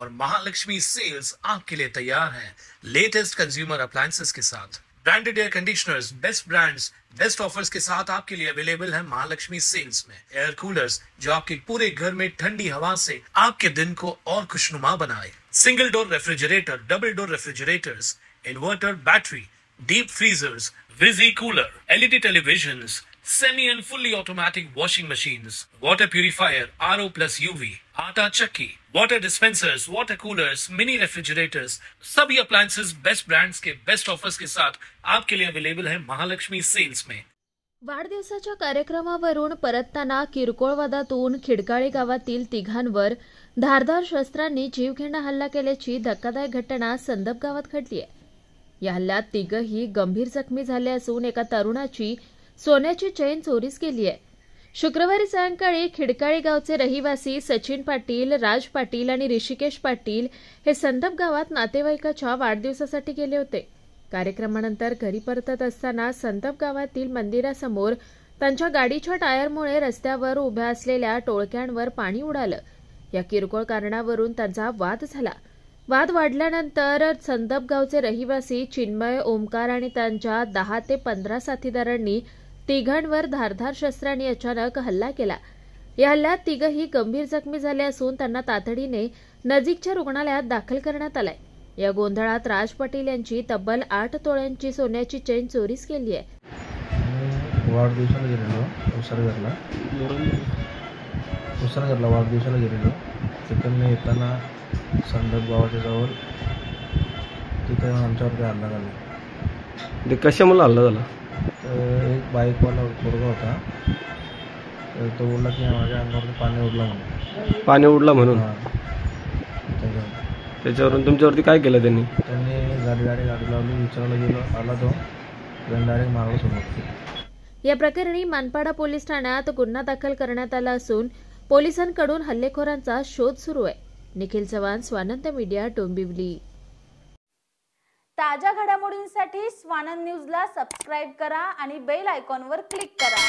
और महालक्ष्मी सेल्स आपके लिए तैयार है लेटेस्ट कंज्यूमर अप्लायंसेस के साथ। Branded air conditioners, best brands, best offers के साथ आपके लिए अवेलेबल है महालक्ष्मी सेल्स में। एयर कूलर्स जो आपके पूरे घर में ठंडी हवा से आपके दिन को और खुशनुमा बनाए। Single door refrigerator, double door refrigerators, inverter battery, deep freezers, विजी cooler, LED televisions, semi and fully automatic washing machines, water purifier, RO plus UV, आटा चक्की, water dispensers, water coolers, mini refrigerators, सभी appliances बेस्ट ब्रांड्स के best offers के साथ आपके लिए available है Mahalakshmi sales में। वाढदिवसाच्या कार्यक्रमावरून परतताना किरकोळ वादातून खिडकाळी गावातील तिघांवर धारदार शस्त्रांनी जीवघेणा हल्ला केल्याची धक्कादायक घटना संदप गावात घडली आहे। या हल्ल्यात तिघही गंभीर जखमी झाले असून एका तरुणाची सोन्याची चेन चोरीस गेली आहे। शुक्रवारी सायंकाळी खिडकाळी गावचे रहिवासी सचिन पाटील, राज पाटील आणि ऋषिकेश पाटील हे संदप गावात नातेवाईकाच्या वाढदिवसासाठी गेले होते। कार्यक्रमानंतर घरी परतत असताना संदप गावातील मंदिरासमोर त्यांच्या गाडीच्या टायरमुळे रस्त्यावर उभ्या असलेल्या टोळक्यांवर पाणी उडालं। या किरकोळ कारणावरून त्यांचा वाद झाला। वाद वाढल्यानंतर संदप गावचे रहिवासी चिन्मय, ओमकार आणि त्यांच्या 10 ते 15 साथीदारांनी तिघांवर धारदार शस्त्रांनी अचानक हल्ला केला। या हल्ल्यात तिघही गंभीर जखमी झाले असून त्यांना तातडीने नजीकच्या रुग्णालयात दाखल करण्यात आलंय। या गोंधळात राज पाटील यांची तब्बल 8 तोळ्यांची सोन्याची चेन चोरीस गेली आहे। वाढदिवसाला गेलेलो उसरगरला वाढदिवसाला गेलेलो तिकडनं येताना संदप गावाच्या जवळ तिथे आमच्यावर हल्ला झाला। ते कशामुळे हल्ला झाला? एक बाईकवाला पोरगा होता, तो बोलला की माझ्या अंगावर पाणी उडला म्हणून त्याच्यावरून तुमच्यावरती काय केलं त्यांनी? गाडी लावली, विचारायला गेलो, आला तो डायरेक्ट मारला समोर। या प्रकरणी मानपाडा पोलीस ठाण्यात गुन्हा दाखल करण्यात आला असून पोलिसांकडून हल्लेखोरांचा शोध सुरू आहे। निखिल चव्हाण, स्वानंद मीडिया, डोंबिवली। ताज्या घडामोडींसाठी स्वानंद न्यूजला सबस्क्राइब करा आणि बेल आयकॉनवर क्लिक करा।